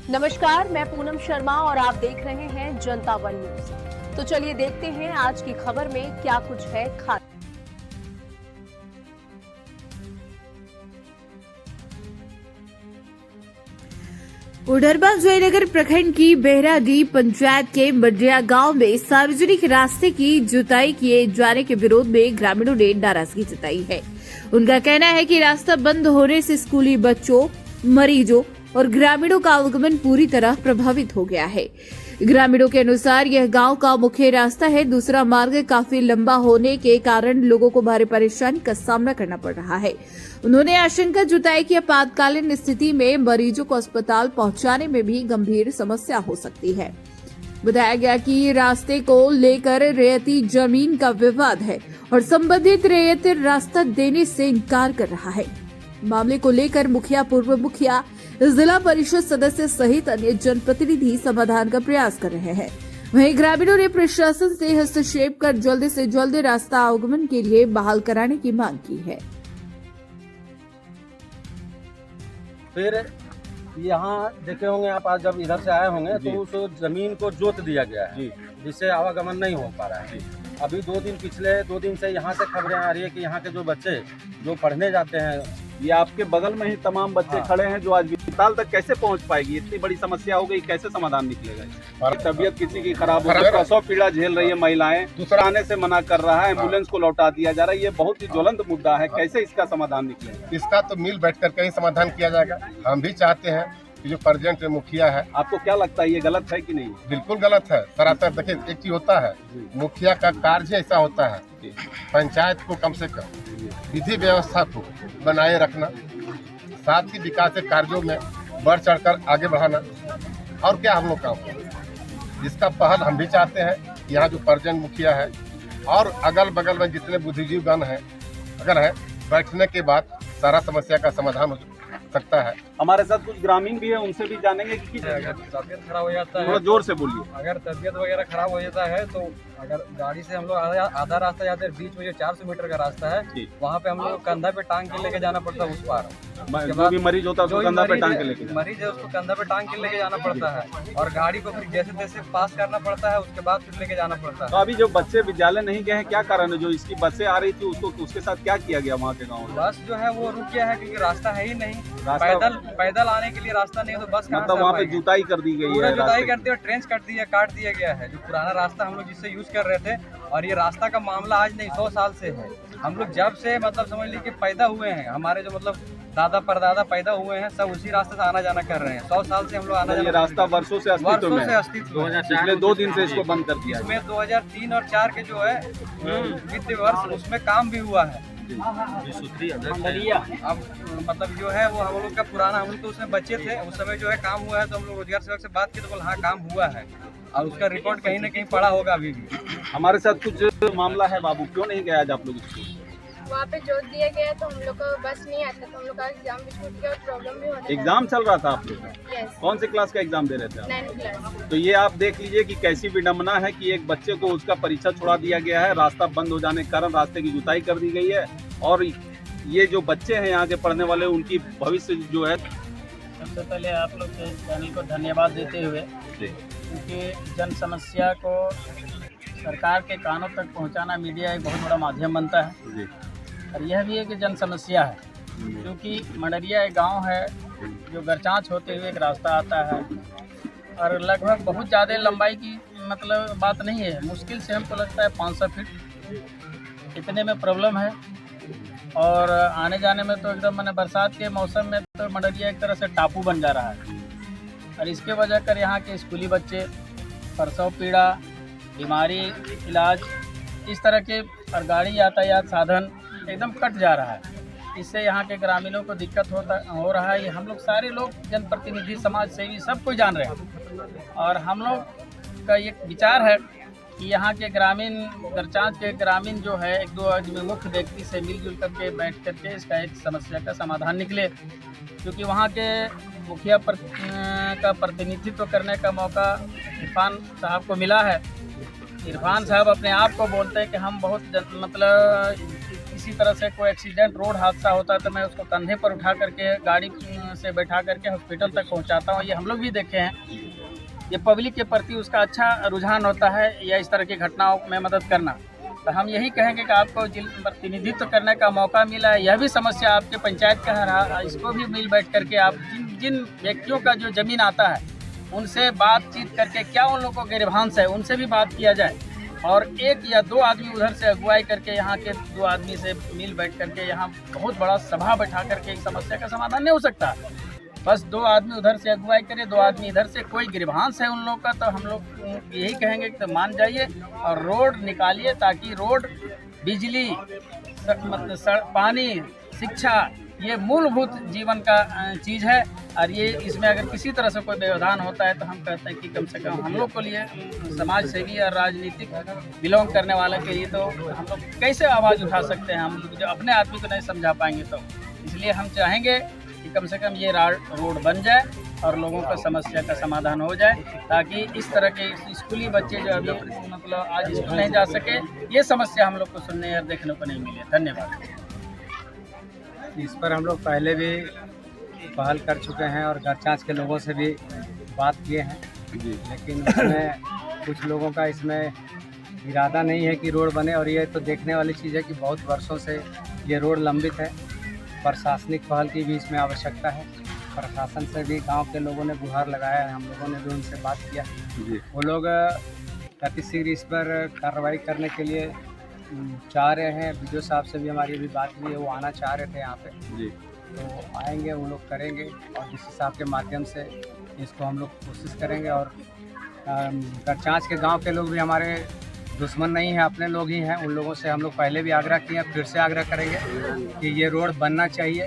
नमस्कार, मैं पूनम शर्मा और आप देख रहे हैं जनता वन न्यूज। तो चलिए देखते हैं आज की खबर में क्या कुछ है खास। उडरबा जयनगर प्रखंड की बेहराडी पंचायत के मडिया गांव में सार्वजनिक रास्ते की जुताई किए जाने के विरोध में ग्रामीणों ने नाराजगी जताई है। उनका कहना है कि रास्ता बंद होने से स्कूली बच्चों, मरीजों और ग्रामीणों का आवागमन पूरी तरह प्रभावित हो गया है। ग्रामीणों के अनुसार यह गांव का मुख्य रास्ता है। दूसरा मार्ग काफी लंबा होने के कारण लोगों को भारी परेशानी का सामना करना पड़ रहा है। उन्होंने आशंका जताई कि आपातकालीन स्थिति में मरीजों को अस्पताल पहुंचाने में भी गंभीर समस्या हो सकती है। बताया गया कि रास्ते को लेकर रैयती जमीन का विवाद है और संबंधित रैयत रास्ता देने से इनकार कर रहा है। मामले को लेकर मुखिया, पूर्व मुखिया, जिला परिषद सदस्य सहित अन्य जनप्रतिनिधि समाधान का प्रयास कर रहे हैं। वहीं ग्रामीणों ने प्रशासन से हस्तक्षेप कर जल्द से जल्द रास्ता आवागमन के लिए बहाल कराने की मांग की है। फिर यहाँ देखे होंगे आप, आज जब इधर से आए होंगे तो उस जमीन को जोत दिया गया है जिससे आवागमन नहीं हो पा रहा है। अभी पिछले 2 दिन से यहाँ से खबरें आ रही है कि यहाँ के जो बच्चे जो पढ़ने जाते हैं, ये आपके बगल में ही तमाम बच्चे खड़े हैं जो आज अस्पताल तक कैसे पहुंच पाएगी? इतनी बड़ी समस्या हो गई, कैसे समाधान निकलेगा? तबीयत किसी की खराब हो रही है, प्रसव पीड़ा झेल रही है महिलाएं, दूसरा आने से मना कर रहा है, एम्बुलेंस को लौटा दिया जा रहा है। ये बहुत ही ज्वलंत मुद्दा है, कैसे इसका समाधान निकलेगा? इसका तो मिल बैठ कर कहीं समाधान किया जाएगा। हम भी चाहते हैं कि जो प्रेजेंट मुखिया है, आपको क्या लगता है ये गलत है कि नहीं? बिल्कुल गलत है सरासर। देखिए, एक चीज होता है, मुखिया का कार्य ऐसा होता है, पंचायत को कम से कम विधि व्यवस्था को बनाए रखना, साथ ही विकास के कार्यों में बढ़ चढ़कर आगे बढ़ाना, और क्या हम लोग काम करें। जिसका पहल हम भी चाहते हैं। यहाँ जो प्रेजेंट मुखिया है और अगल बगल में जितने बुद्धिजीवीगण हैं, अगर है बैठने के बाद सारा समस्या का समाधान हो सकता है। हमारे साथ कुछ ग्रामीण भी है, उनसे भी जानेंगे कि अगर तबियत खराब हो जाता है, थोड़ा जोर से बोलिए। अगर तबियत वगैरह खराब हो जाता है तो अगर गाड़ी से हम लोग आधा रास्ता जाते हैं, बीच में जो 400 मीटर का रास्ता है, वहाँ पे हम लोग कंधा पे टांग के लेके जाना पड़ता है उस पार। जो भी मरीज होता है उसको कंधा पे टांग के लेके मरीज है उसको कंधा पे टांग के लेके जाना पड़ता है और गाड़ी को फिर जैसे तैसे पास करना पड़ता है, उसके बाद फिर लेके जाना पड़ता है। तो अभी जो बच्चे विद्यालय नहीं गए हैं, क्या कारण है? जो इसकी बसें आ रही थी उसको, उसके साथ क्या किया गया वहाँ के गाँव में? बस जो है वो रुक गया है क्योंकि रास्ता है ही नहीं। पैदल आने के लिए रास्ता नहीं, तो बस मतलब वहाँ पे जुताई कर दी गई है, जुताई करते हुए ट्रेंच काट दिया गया है। जो पुराना रास्ता हम लोग जिससे यूज कर रहे थे, और ये रास्ता का मामला आज नहीं 100 साल से है। हम लोग जब से मतलब समझ लीजिए पैदा हुए हैं, हमारे जो मतलब दादा परदादा पैदा हुए हैं, सब उसी रास्ते से आना जाना कर रहे हैं। 100 साल से हम लोग आना जाना। ये रास्ता वर्षों से अस्तित्व में है। पिछले 2 दिन से इसको बंद कर दिया। इसमें 2003 और 4 के जो है वित्तीय वर्ष उसमें काम भी हुआ है। अब मतलब जो है वो हम लोग का पुराना, हम लोग तो उसमें बच्चे थे उस समय जो है काम हुआ है, तो हम लोग रोजगार सेवक से बात की तो बोला हाँ काम हुआ है और उसका रिकॉर्ड कहीं ना कहीं पड़ा होगा अभी भी। हमारे साथ कुछ मामला है बाबू, क्यों नहीं गया आज आप लोग स्कूल? वहाँ पे जोत दिया गया तो हम लोग को बस नहीं आता, तो हम लोग का एग्जाम भी छूट गया और प्रॉब्लम भी होने एग्जाम चल रहा था आप लोग का? यस, कौन से क्लास का एग्जाम दे रहे थे आप? 9th class. तो ये आप देख लीजिए कि कैसी विडम्बना है कि एक बच्चे को उसका परीक्षा छुड़ा दिया गया है, रास्ता बंद हो जाने के कारण रास्ते की जुताई कर दी गई है, और ये जो बच्चे हैं यहाँ के पढ़ने वाले, उनकी भविष्य जो है। सबसे पहले आप लोग के चैनल को धन्यवाद देते हुए, क्योंकि जन समस्या को सरकार के कानों तक पहुंचाना मीडिया एक बहुत बड़ा माध्यम बनता है। और यह भी एक जन समस्या है, क्योंकि मंडरिया एक गांव है जो गरचाँच होते हुए एक रास्ता आता है, और लगभग बहुत ज़्यादा लंबाई की मतलब बात नहीं है, मुश्किल से हमको लगता है 500 फीट इतने में प्रॉब्लम है। और आने जाने में तो एकदम मैंने बरसात के मौसम में तो मंडरिया एक तरह से टापू बन जा रहा है, और इसके वजह कर यहाँ के स्कूली बच्चे प्रसव पीड़ा, बीमारी, इलाज, इस तरह के और गाड़ी यातायात साधन एकदम कट जा रहा है। इससे यहाँ के ग्रामीणों को दिक्कत हो रहा है। ये हम लोग सारे लोग जनप्रतिनिधि, समाज सेवी सब कोई जान रहे हैं, और हम लोग का ये विचार है कि यहाँ के ग्रामीण, गरचाँच के ग्रामीण जो है, 1-2 आदमी मुख्य व्यक्ति से मिलजुल करके बैठ करके इसका एक समस्या का समाधान निकले, क्योंकि वहाँ के मुखिया का प्रतिनिधित्व करने का मौका इरफान साहब को मिला है। इरफान साहब अपने आप को बोलते हैं कि हम बहुत मतलब इस किसी तरह से कोई एक्सीडेंट रोड हादसा होता है तो मैं उसको कंधे पर उठा करके गाड़ी से बैठा करके हॉस्पिटल तक पहुंचाता हूं। ये हम लोग भी देखे हैं। ये पब्लिक के प्रति उसका अच्छा रुझान होता है या इस तरह की घटनाओं में मदद करना। तो हम यही कहेंगे कि आपको जिला प्रतिनिधित्व करने का मौका मिला है, यह भी समस्या आपके पंचायत का है, इसको भी मिल बैठ करके आप जिन व्यक्तियों का जो ज़मीन आता है उनसे बातचीत करके, क्या उन लोगों को गिरभांस है उनसे भी बात किया जाए, और एक या दो आदमी उधर से अगुवाई करके यहाँ के दो आदमी से मिल बैठ करके यहाँ बहुत बड़ा सभा बैठा करके एक समस्या का समाधान नहीं हो सकता। बस दो आदमी उधर से अगुवाई करें, दो आदमी इधर से, कोई गिरभांस है उन लोग का तो हम लोग यही कहेंगे कि तो मान जाइए और रोड निकालिए, ताकि रोड, बिजली, पानी, शिक्षा, ये मूलभूत जीवन का चीज़ है। और ये इसमें अगर किसी तरह से कोई व्यवधान होता है तो हम कहते हैं कि कम से कम हम लोग के लिए, समाज सेवी और राजनीतिक बिलोंग करने वाले के लिए, तो हम लोग कैसे आवाज़ उठा सकते हैं, हम लोग जो अपने आदमी को नहीं समझा पाएंगे। तो इसलिए हम चाहेंगे कि कम से कम ये रोड बन जाए और लोगों का समस्या का समाधान हो जाए, ताकि इस तरह के स्कूली बच्चे जो अभी मतलब आज स्कूल नहीं जा सके, ये समस्या हम लोग को सुनने और देखने को नहीं मिले। धन्यवाद। इस पर हम लोग पहले भी पहल कर चुके हैं और गरचांच के लोगों से भी बात किए हैं, लेकिन उसमें कुछ लोगों का इसमें इरादा नहीं है कि रोड बने। और ये तो देखने वाली चीज़ है कि बहुत वर्षों से ये रोड लंबित है। प्रशासनिक पहल की भी इसमें आवश्यकता है। प्रशासन से भी गांव के लोगों ने गुहार लगाया है, हम लोगों ने भी उनसे बात किया। वो लोग अतिशीघ्र इस पर कार्रवाई करने के लिए चाह रहे हैं। वीडियो साहब से भी हमारी अभी बात हुई है, वो आना चाह रहे थे यहाँ पे जी, तो आएंगे, वो लोग करेंगे और जिस हिसाब के माध्यम से इसको हम लोग कोशिश करेंगे। और गरचांच के गांव के लोग भी हमारे दुश्मन नहीं हैं, अपने लोग ही हैं। उन लोगों से हम लोग पहले भी आग्रह किए, फिर से आग्रह करेंगे कि ये रोड बनना चाहिए।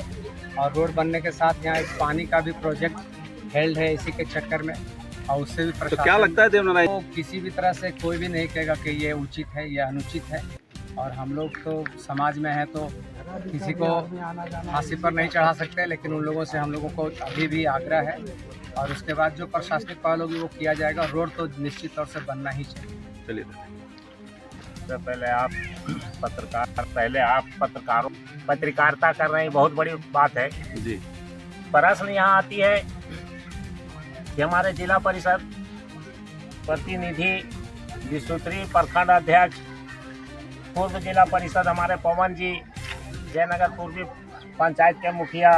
और रोड बनने के साथ यहाँ एक पानी का भी प्रोजेक्ट हेल्ड है इसी के चक्कर में, और उससे भी तो क्या लगता है देवनारायण, तो किसी भी तरह से कोई भी नहीं कहेगा कि ये उचित है या अनुचित है। और हम लोग तो समाज में हैं तो किसी को फांसी पर नहीं चढ़ा सकते, लेकिन उन लोगों से हम लोगों को अभी भी आग्रह है। और उसके बाद जो प्रशासनिक पहल होगी वो किया जाएगा। रोड तो निश्चित तौर से बनना ही चाहिए। चलिए, तो पहले आप पत्रकारिता कर रहे हैं, बहुत बड़ी बात है जी। प्रश्न यहाँ आती है कि हमारे जिला परिषद प्रतिनिधि, विश्वत्री प्रखंड अध्यक्ष, पूर्व जिला परिषद हमारे पवन जी, जयनगर पूर्वी पंचायत के मुखिया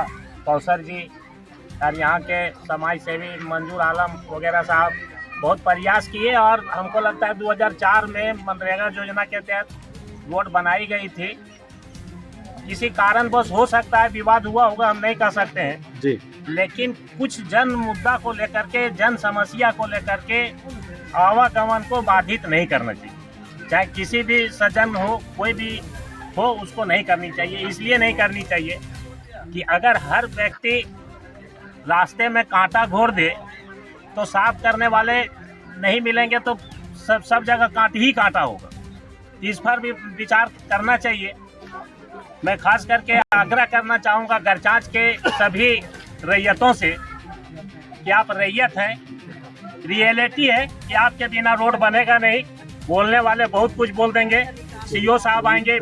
कौसर जी, और यहाँ के समाज सेवी मंजूर आलम वगैरह साहब बहुत प्रयास किए। और हमको लगता है 2004 में मनरेगा योजना के तहत रोड बनाई गई थी। किसी कारणवश हो सकता है विवाद हुआ होगा, हम नहीं कह सकते हैं जी, लेकिन कुछ जन मुद्दा को लेकर के, जन समस्या को लेकर के आवागमन को बाधित नहीं करना चाहिए। चाहे किसी भी सज्जन हो, कोई भी हो, उसको नहीं करनी चाहिए। इसलिए नहीं करनी चाहिए कि अगर हर व्यक्ति रास्ते में कांटा घोर दे तो साफ करने वाले नहीं मिलेंगे, तो सब जगह कांट ही कांटा होगा। इस पर भी विचार करना चाहिए। मैं खास करके आग्रह करना चाहूँगा गरचांच के सभी रैयतों से कि आप रैयत हैं, रियलिटी है कि आपके बिना रोड बनेगा नहीं। बोलने वाले बहुत कुछ बोल देंगे, सीईओ साहब आएंगे,